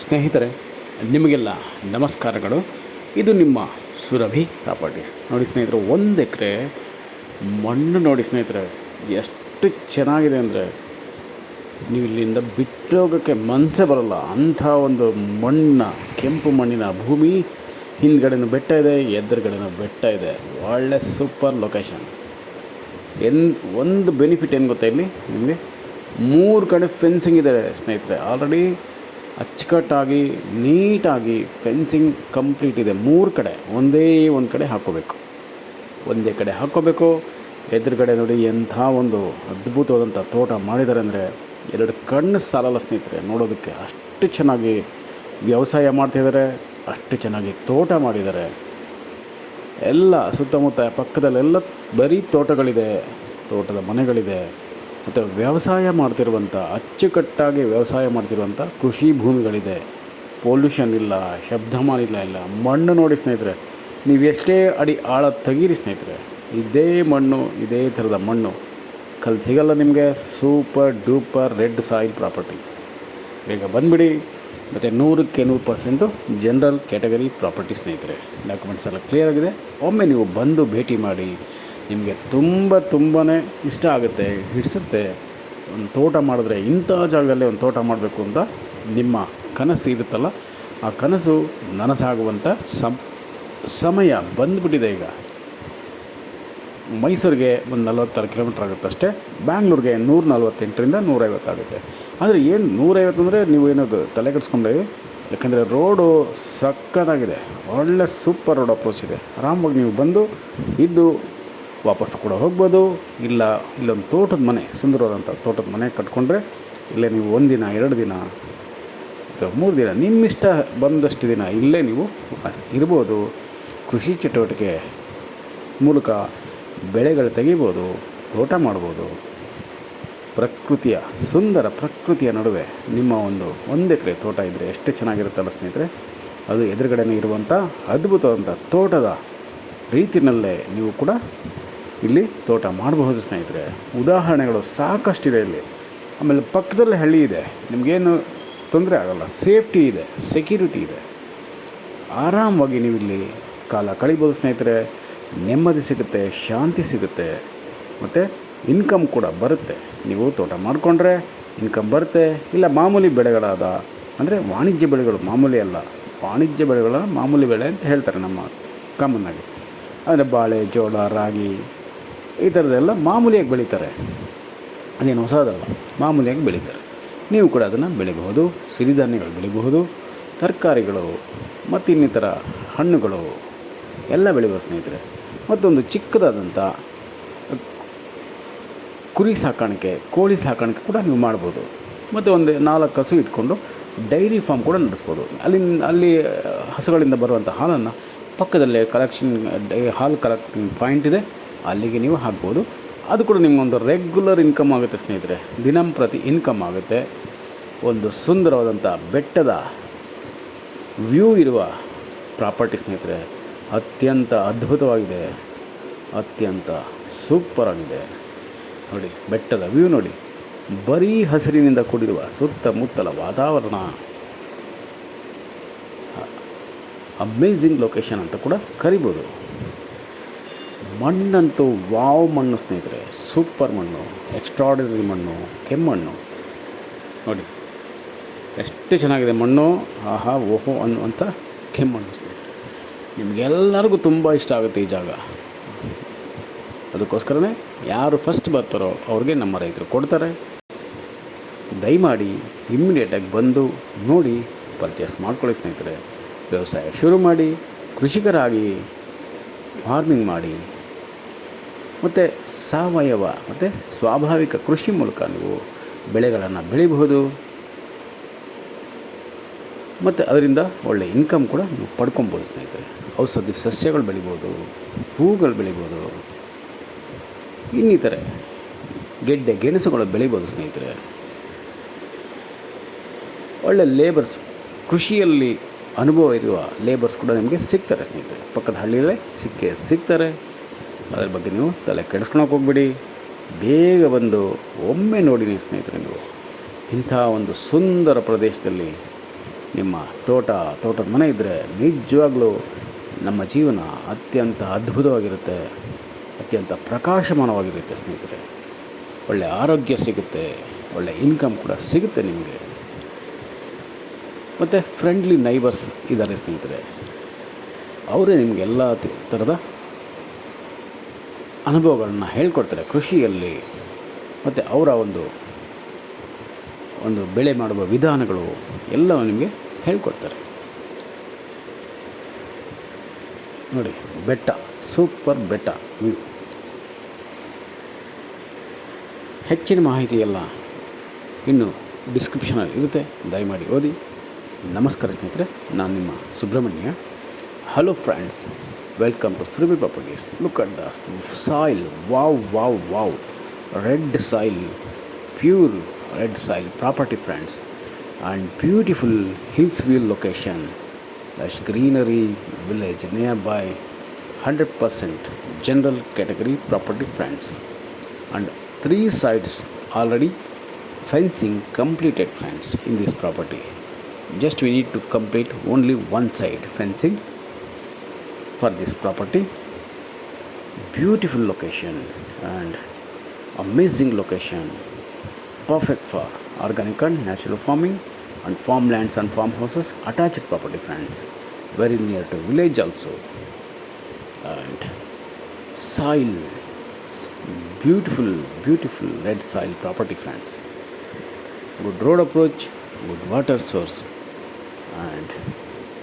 ಸ್ನೇಹಿತರೆ, ನಿಮಗೆಲ್ಲ ನಮಸ್ಕಾರಗಳು. ಇದು ನಿಮ್ಮ ಸುರಭಿ ಪ್ರಾಪರ್ಟೀಸ್. ನೋಡಿ ಸ್ನೇಹಿತರೆ, 1 ಎಕರೆ ಮಣ್ಣು ನೋಡಿ ಸ್ನೇಹಿತರೆ, ಎಷ್ಟು ಚೆನ್ನಾಗಿದೆ ಅಂದರೆ ನೀವು ಇಲ್ಲಿಂದ ಬಿಟ್ಟೋಗೋಕ್ಕೆ ಮನಸ್ಸೇ ಬರೋಲ್ಲ. ಅಂಥ ಒಂದು ಕೆಂಪು ಮಣ್ಣಿನ ಭೂಮಿ. ಹಿಂದ್ಗಡೆನೂ ಬೆಟ್ಟ ಇದೆ, ಎದುರುಗಡೆನೂ ಬೆಟ್ಟ ಇದೆ. ಒಳ್ಳೆ ಸೂಪರ್ ಲೊಕೇಶನ್. ಒಂದು ಬೆನಿಫಿಟ್ ಏನು ಗೊತ್ತಾ, ಇಲ್ಲಿ ನಿಮಗೆ 3 ಕಡೆ ಫೆನ್ಸಿಂಗ್ ಇದೆ ಸ್ನೇಹಿತರೆ. ಆಲ್ರೆಡಿ ಅಚ್ಚುಕಟ್ಟಾಗಿ ನೀಟಾಗಿ ಫೆನ್ಸಿಂಗ್ ಕಂಪ್ಲೀಟ್ ಇದೆ. 3 ಕಡೆ ಒಂದೇ ಕಡೆ ಹಾಕ್ಕೋಬೇಕು. ಎದುರುಗಡೆ ನೋಡಿ ಎಂಥ ಒಂದು ಅದ್ಭುತವಾದಂಥ ತೋಟ ಮಾಡಿದ್ದಾರೆ ಅಂದರೆ 2 ಕಣ್ಣು ಸಾಲಲ್ಲ ಸ್ನೇಹಿತರೆ ನೋಡೋದಕ್ಕೆ. ಅಷ್ಟು ಚೆನ್ನಾಗಿ ವ್ಯವಸಾಯ ಮಾಡ್ತಿದ್ದಾರೆ, ಅಷ್ಟು ಚೆನ್ನಾಗಿ ತೋಟ ಮಾಡಿದ್ದಾರೆ. ಎಲ್ಲ ಸುತ್ತಮುತ್ತ ಪಕ್ಕದಲ್ಲೆಲ್ಲ ಬರೀ ತೋಟಗಳಿದೆ, ತೋಟದ ಮನೆಗಳಿದೆ. ಮತ್ತು ಅಚ್ಚುಕಟ್ಟಾಗಿ ವ್ಯವಸಾಯ ಮಾಡ್ತಿರುವಂಥ ಕೃಷಿ ಭೂಮಿಗಳಿದೆ. ಪೊಲ್ಯೂಷನ್ ಇಲ್ಲ, ಶಬ್ದಮಾಲಿನ್ಯ ಇಲ್ಲ. ಮಣ್ಣು ನೋಡಿ ಸ್ನೇಹಿತರೆ, ನೀವು ಎಷ್ಟೇ ಅಡಿ ಆಳ ತೆಗೀರಿ ಸ್ನೇಹಿತರೆ, ಇದೇ ಥರದ ಮಣ್ಣು ಕಲ್ಲು ಸಿಗಲ್ಲ ನಿಮಗೆ. Super duper red soil property. ಬೇಗ ಬಂದುಬಿಡಿ. ಮತ್ತು 100% ಜನರಲ್ ಕ್ಯಾಟಗರಿ ಪ್ರಾಪರ್ಟಿ ಸ್ನೇಹಿತರೆ. ಡಾಕ್ಯುಮೆಂಟ್ಸ್ ಎಲ್ಲ ಕ್ಲಿಯರ್ ಆಗಿದೆ. ಒಮ್ಮೆ ನೀವು ಬಂದು ಭೇಟಿ ಮಾಡಿ, ನಿಮಗೆ ತುಂಬಾ ಇಷ್ಟ ಆಗುತ್ತೆ, ಹಿಡಿಸುತ್ತೆ. ಒಂದು ತೋಟ ಮಾಡಿದ್ರೆ ಇಂಥ ಜಾಗದಲ್ಲೇ ಒಂದು ತೋಟ ಮಾಡಬೇಕು ಅಂತ ನಿಮ್ಮ ಕನಸು ಇರುತ್ತಲ್ಲ, ಆ ಕನಸು ನನಸಾಗುವಂಥ ಸಮಯ ಬಂದುಬಿಟ್ಟಿದೆ ಈಗ. ಮೈಸೂರಿಗೆ ಒಂದು 46 ಕಿಲೋಮೀಟ್ರ್ ಆಗುತ್ತೆ ಅಷ್ಟೇ. ಬ್ಯಾಂಗ್ಳೂರಿಗೆ 148ರಿಂದ 150 ಆಗುತ್ತೆ. ಆದರೆ ಏನು 150 ಅಂದರೆ ನೀವು ಏನೋ ತಲೆ ಕೆಡಿಸ್ಕೊಂಡ್ರೆ, ಯಾಕಂದರೆ ರೋಡು ಸಕ್ಕತ್ತಾಗಿದೆ. ಒಳ್ಳೆ ಸೂಪರ್ ರೋಡ್ ಅಪ್ರೋಚ್ ಇದೆ. ಆರಾಮಾಗಿ ನೀವು ಬಂದು ಇದ್ದು ವಾಪಸ್ ಕೂಡ ಹೋಗ್ಬೋದು. ಇಲ್ಲೊಂದು ತೋಟದ ಮನೆ, ಸುಂದರವಾದಂಥ ತೋಟದ ಮನೆ ಕಟ್ಕೊಂಡ್ರೆ ಇಲ್ಲೇ ನೀವು 1 ದಿನ 2 ದಿನ ಅಥವಾ 3 ದಿನ ನಿಮ್ಮಿಷ್ಟ ಬಂದಷ್ಟು ದಿನ ಇಲ್ಲೇ ನೀವು ಇರ್ಬೋದು. ಕೃಷಿ ಚಟುವಟಿಕೆ ಮೂಲಕ ಬೆಳೆಗಳು ತೆಗಿಬೋದು, ತೋಟ ಮಾಡ್ಬೋದು. ಸುಂದರ ಪ್ರಕೃತಿಯ ನಡುವೆ ನಿಮ್ಮ 1 ಎಕರೆ ತೋಟ ಇದ್ದರೆ ಎಷ್ಟು ಚೆನ್ನಾಗಿರುತ್ತಲ್ಲ ಸ್ನೇಹಿತರೆ. ಅದು ಎದುರುಗಡೆನೇ ಇರುವಂಥ ಅದ್ಭುತವಾದಂಥ ತೋಟದ ರೀತಿಯಲ್ಲೇ ನೀವು ಕೂಡ ಇಲ್ಲಿ ತೋಟ ಮಾಡಬಹುದು ಸ್ನೇಹಿತರೆ. ಉದಾಹರಣೆಗಳು ಸಾಕಷ್ಟಿದೆ ಇಲ್ಲಿ. ಆಮೇಲೆ ಪಕ್ಕದಲ್ಲೇ ಹಳ್ಳಿ ಇದೆ, ನಿಮಗೇನು ತೊಂದರೆ ಆಗೋಲ್ಲ. ಸೇಫ್ಟಿ ಇದೆ, ಸೆಕ್ಯೂರಿಟಿ ಇದೆ. ಆರಾಮವಾಗಿ ನೀವು ಇಲ್ಲಿ ಕಾಲ ಕಳಿಬೋದು ಸ್ನೇಹಿತರೆ. ನೆಮ್ಮದಿ ಸಿಗುತ್ತೆ, ಶಾಂತಿ ಸಿಗುತ್ತೆ, ಮತ್ತು ಇನ್ಕಮ್ ಕೂಡ ಬರುತ್ತೆ. ನೀವು ತೋಟ ಮಾಡಿಕೊಂಡ್ರೆ ಇನ್ಕಮ್ ಬರುತ್ತೆ. ಇಲ್ಲ ಮಾಮೂಲಿ ಬೆಳೆಗಳಾದ ಅಂದರೆ ವಾಣಿಜ್ಯ ಬೆಳೆಗಳು, ಮಾಮೂಲಿ ಅಲ್ಲ, ವಾಣಿಜ್ಯ ಬೆಳೆಗಳ ಮಾಮೂಲಿ ಬೆಳೆ ಅಂತ ಹೇಳ್ತಾರೆ ನಮ್ಮ ಕಾಮನ್ನಾಗಿ. ಅಂದರೆ ಬಾಳೆ, ಜೋಳ, ರಾಗಿ ಈ ಥರದ್ದೆಲ್ಲ ಮಾಮೂಲಿಯಾಗಿ ಬೆಳೀತಾರೆ. ಅದೇನು ಹೊಸದಲ್ಲ, ಮಾಮೂಲಿಯಾಗಿ ಬೆಳೀತಾರೆ. ನೀವು ಕೂಡ ಅದನ್ನು ಬೆಳಿಬಹುದು. ಸಿರಿಧಾನ್ಯಗಳು ಬೆಳಿಬಹುದು, ತರಕಾರಿಗಳು ಮತ್ತು ಇನ್ನಿತರ ಹಣ್ಣುಗಳು ಎಲ್ಲ ಬೆಳಿಬೋದು ಸ್ನೇಹಿತರೆ. ಮತ್ತೊಂದು ಚಿಕ್ಕದಾದಂಥ ಕುರಿ ಸಾಕಾಣಿಕೆ, ಕೋಳಿ ಸಾಕಾಣಿಕೆ ಕೂಡ ನೀವು ಮಾಡ್ಬೋದು. ಮತ್ತು ಒಂದು 4 ಹಸು ಇಟ್ಕೊಂಡು ಡೈರಿ ಫಾರ್ಮ್ ಕೂಡ ನಡೆಸ್ಬೋದು. ಅಲ್ಲಿ ಹಸುಗಳಿಂದ ಬರುವಂಥ ಹಾಲನ್ನು ಪಕ್ಕದಲ್ಲೇ ಹಾಲು ಕಲೆಕ್ಷನ್ ಪಾಯಿಂಟ್ ಇದೆ, ಅಲ್ಲಿಗೆ ನೀವು ಹಾಕ್ಬೋದು. ಅದು ಕೂಡ ನಿಮಗೊಂದು ರೆಗ್ಯುಲರ್ ಇನ್ಕಮ್ ಆಗುತ್ತೆ ಸ್ನೇಹಿತರೆ. ದಿನಂಪ್ರತಿ ಇನ್ಕಮ್ ಆಗುತ್ತೆ. ಒಂದು ಸುಂದರವಾದಂಥ ಬೆಟ್ಟದ ವ್ಯೂ ಇರುವ ಪ್ರಾಪರ್ಟಿ ಸ್ನೇಹಿತರೆ. ಅತ್ಯಂತ ಅದ್ಭುತವಾಗಿದೆ, ಅತ್ಯಂತ ಸೂಪರಾಗಿದೆ. ನೋಡಿ ಬೆಟ್ಟದ ವ್ಯೂ ನೋಡಿ, ಬರೀ ಹಸಿರಿನಿಂದ ಕೂಡಿರುವ ಸುತ್ತಮುತ್ತಲ ವಾತಾವರಣ. ಅಮೇಝಿಂಗ್ ಲೊಕೇಶನ್ ಅಂತ ಕೂಡ ಕರಿಬೋದು. ಮಣ್ಣಂತೂ ಮಣ್ಣು ಸ್ನೇಹಿತರೆ, ಸೂಪರ್ ಮಣ್ಣು, ಎಕ್ಸ್ಟ್ರಾರ್ಡಿನರಿ ಮಣ್ಣು, ಕೆಮ್ಮಣ್ಣು ನೋಡಿ ಎಷ್ಟು ಚೆನ್ನಾಗಿದೆ ಮಣ್ಣು. ಆಹಾ ಓಹೋ ಅನ್ನುವಂಥ ಕೆಮ್ಮಣ್ಣು ಸ್ನೇಹಿತರೆ. ನಿಮಗೆಲ್ಲರಿಗೂ ತುಂಬ ಇಷ್ಟ ಆಗುತ್ತೆ ಈ ಜಾಗ. ಅದಕ್ಕೋಸ್ಕರನೇ ಯಾರು ಫಸ್ಟ್ ಬರ್ತಾರೋ ಅವ್ರಿಗೆ ನಮ್ಮ ರೈತರು ಕೊಡ್ತಾರೆ. ದಯಮಾಡಿ ಇಮ್ಮಿಡಿಯೇಟಾಗಿ ಬಂದು ನೋಡಿ ಪರ್ಚೇಸ್ ಮಾಡ್ಕೊಳ್ಳಿ ಸ್ನೇಹಿತರೆ. ವ್ಯವಸಾಯ ಶುರು ಮಾಡಿ, ಕೃಷಿಕರಾಗಿ ಫಾರ್ಮಿಂಗ್ ಮಾಡಿ, ಮತ್ತು ಸಾವಯವ ಮತ್ತು ಸ್ವಾಭಾವಿಕ ಕೃಷಿ ಮೂಲಕ ನೀವು ಬೆಳೆಗಳನ್ನು ಬೆಳಿಬಹುದು. ಮತ್ತು ಅದರಿಂದ ಒಳ್ಳೆಯ ಇನ್ಕಮ್ ಕೂಡ ನೀವು ಪಡ್ಕೊಬೋದು ಸ್ನೇಹಿತರೆ. ಔಷಧಿ ಸಸ್ಯಗಳು ಬೆಳಿಬೋದು, ಹೂಗಳು ಬೆಳಿಬೋದು, ಇನ್ನಿತರೆ ಗೆಡ್ಡೆ ಗೆಣಸುಗಳು ಬೆಳಿಬೋದು ಸ್ನೇಹಿತರೆ. ಒಳ್ಳೆ ಲೇಬರ್ಸ್, ಕೃಷಿಯಲ್ಲಿ ಅನುಭವ ಇರುವ ಲೇಬರ್ಸ್ ಕೂಡ ನಿಮಗೆ ಸಿಗ್ತಾರೆ ಸ್ನೇಹಿತರೆ. ಪಕ್ಕದ ಹಳ್ಳಿಯಲ್ಲೇ ಸಿಗ್ತಾರೆ. ಅದರ ಬಗ್ಗೆ ನೀವು ತಲೆ ಕೆಡಿಸ್ಕೊಳಕ್ಕೆ ಹೋಗ್ಬಿಡಿ. ಬೇಗ ಬಂದು ಒಮ್ಮೆ ನೋಡಿ ಸ್ನೇಹಿತರೆ. ನೀವು ಇಂಥ ಒಂದು ಸುಂದರ ಪ್ರದೇಶದಲ್ಲಿ ನಿಮ್ಮ ತೋಟದ ಮನೆ ಇದ್ದರೆ ನಿಜವಾಗ್ಲೂ ನಮ್ಮ ಜೀವನ ಅತ್ಯಂತ ಅದ್ಭುತವಾಗಿರುತ್ತೆ, ಅತ್ಯಂತ ಪ್ರಕಾಶಮಾನವಾಗಿರುತ್ತೆ ಸ್ನೇಹಿತರೆ. ಒಳ್ಳೆಯ ಆರೋಗ್ಯ ಸಿಗುತ್ತೆ, ಒಳ್ಳೆಯ ಇನ್ಕಮ್ ಕೂಡ ಸಿಗುತ್ತೆ ನಿಮಗೆ. ಮತ್ತು ಫ್ರೆಂಡ್ಲಿ ನೈಬರ್ಸ್ ಇದ್ದಾರೆ ಸ್ನೇಹಿತರೆ. ಅವರೇ ನಿಮಗೆ ಎಲ್ಲ ಥರದ ಅನುಭವಗಳನ್ನ ಹೇಳ್ಕೊಡ್ತಾರೆ ಕೃಷಿಯಲ್ಲಿ. ಮತ್ತು ಅವರ ಒಂದು ಬೆಳೆ ಮಾಡುವ ವಿಧಾನಗಳು ಎಲ್ಲವೂ ನಿಮಗೆ ಹೇಳ್ಕೊಡ್ತಾರೆ. ನೋಡಿ, ಬೆಟ್ಟ, ಸೂಪರ್ ಬೆಟ್ಟ ವ್ಯೂ. ಹೆಚ್ಚಿನ ಮಾಹಿತಿ ಎಲ್ಲ ಇನ್ನು ಡಿಸ್ಕ್ರಿಪ್ಷನಲ್ಲಿ ಇರುತ್ತೆ, ದಯಮಾಡಿ ಓದಿ. ನಮಸ್ಕಾರ ಸ್ನೇಹಿತರೆ, ನಾನು ನಿಮ್ಮ Subrahmanya. Hello friends, welcome to Surabhi properties. Look at the soil, wow, red soil, pure red soil property friends, and beautiful Hillsville location, lush greenery village nearby, 100% general category property friends, and 3 sides already fencing completed friends in this property. Just we need to complete only one side fencing for this property. Beautiful location and amazing location, perfect for organic and natural farming and farmlands and farmhouses, attached property friends, very near to village also. And soil, beautiful red soil property friends, good road approach, good water source, and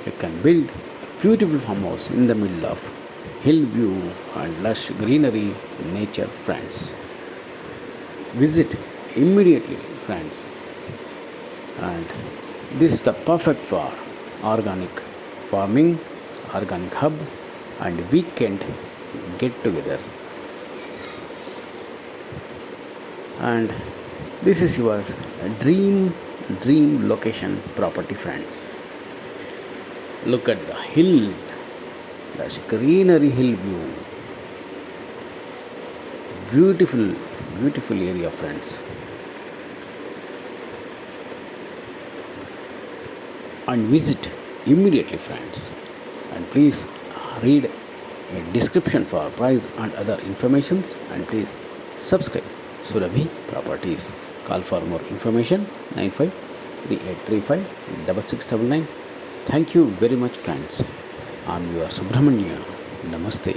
you can build a beautiful farmhouse in the middle of hill view and lush greenery nature friends. Visit immediately friends, and this is the perfect for organic farming, organic hub and weekend get together. And this is your dream location property friends. Look at the hill, lush greenery hill view, beautiful area friends. And visit immediately friends, and please read a description for price and other informations, and please subscribe Surabhi Properties. Call for more information 9538356699. Thank you very much friends. I am your Subramanya. Namaste.